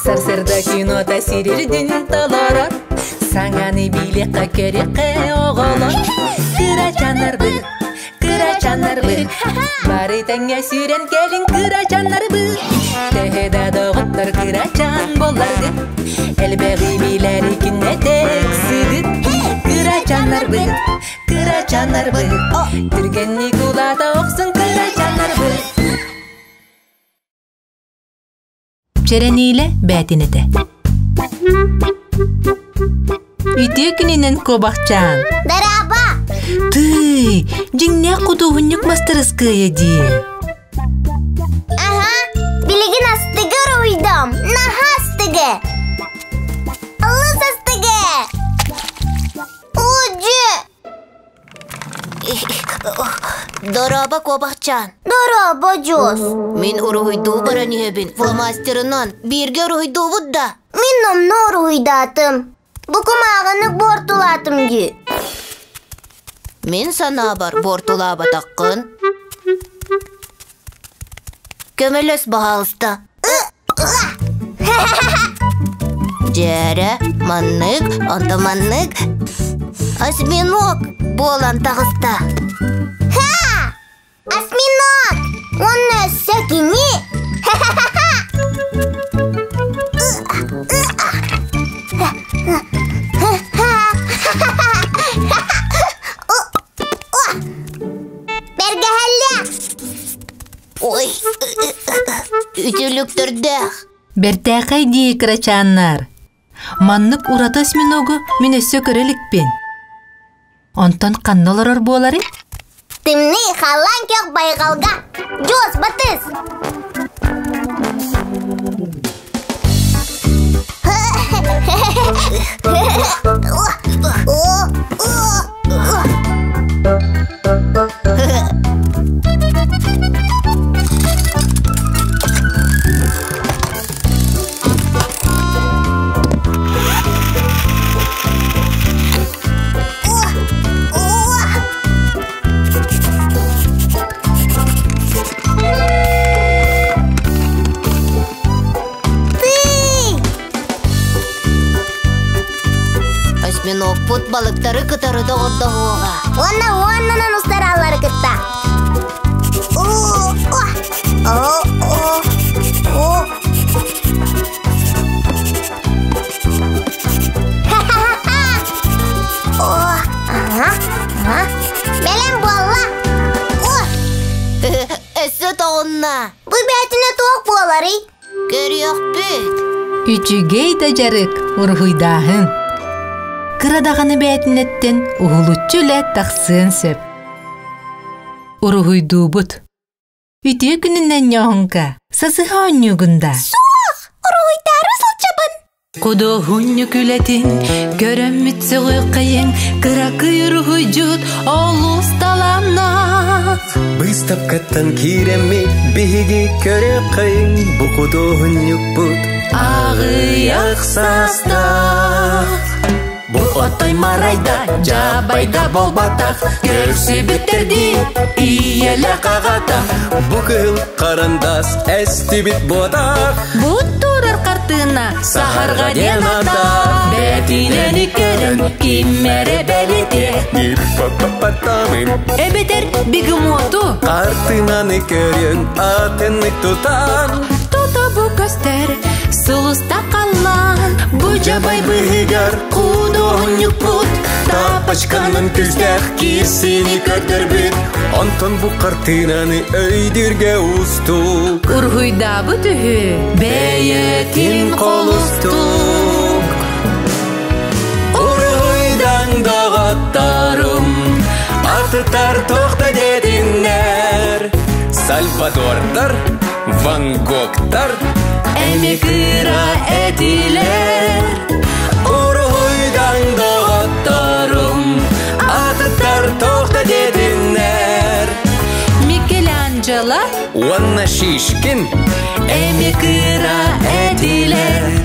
Сарсырда кино тәсирирдин таларар, саңаны билеққа кереқе оғалар. Кыра жанар бұл, бары тәңе сүйрен келін кыра жанар бұл. Тәхеда доғыттар кыра жан боларды, әлбәғи биләри күнне тәксідіт. Кыра жанар бұл, түргенні кулата оқсын кыра жанар бұл. Черениле бәтинете. Үйтө күнінен кобақчан. Дараба! Ты, жіңне құдуғыннық мастырысқы еді. Ага, билеген астығы ройдам. Наха астығы. Алыс астығы. Уджи! Дараба кобақчан. Дараба жоз. Мен ұрғойду баран ебін. Фломастерынан бірге ұрғойду бұдда. Мен номны ұрғойдатым. Бұқымағынық бортулатым ге. Мен сана бар бортула батаққын. Көмелес бағалыста. Жәрі, маннық, антаманнық. Осьминог болан тағыста. Ха! Осьминог! Оны сөкіне? Ой, ütülüktürdük. Бертәқай дей кырачаннар. Маннық урата осьминогу мен өссө көрелікпен. Онтан қанналарар болары? Тімні қалан кек байғалға. Жоз, батыз! Осьминог пут балыктары кытары да отда оға. Оннан ұстаралары кытта. Белем болла. Әсі тағынна. Бұл бәтіне тоқ болары. Көріяқ бет. Үчігей да жарық ұрғыйдағын. Кырадағаны бәтінеттен ұғылытчы ләт тақсын сөп. Ұрғыйду бұд. Үйтіе күнінен яғынға, сасыға өнігінда. Суақ! Ұрғыйдары сылчабын. Құды ғынны күлетін, көрім мүтсі ғойқайын, кырақы ұрғыйжуд олыс таламнақ. Быстапкаттан киремми, бейге көре қайын, бұқыды ғынны бұд. Ағы яқсастақ. Бұл оттай марайда, жабайда бол батақ, көрсі біттерді, иелі қағата. Бұқыл қарандас, әсті біт бодақ. Бұд тұрыр қартына, сахарға ден ата. Бәтінені көрін, киммері бәледе. Иппапапатамын, Әбетер бігім оту. қартынаны көрін, атынны тұтан. Тұта бұ көстер, сұлыста қалан. Бұ жабай бұғығар, құдығын бұд. Тапашқанын күздәқ кесіні көрдір біт. Онтон бұ қартынаны өйдерге ұсту. Ұрғыйда бұ түхі, бәйетін қолыстук. Ұрғыйдан дағаттарым, атытар тоқта дедіңнер. Сальвадордар, Ван Гогтар, Әмі кыра әділер. Ұрғыйдан дағаттарым, атытар тоқта дедіңнер. Микеланджело, Уанна Шишкин, Әмі кыра әділер.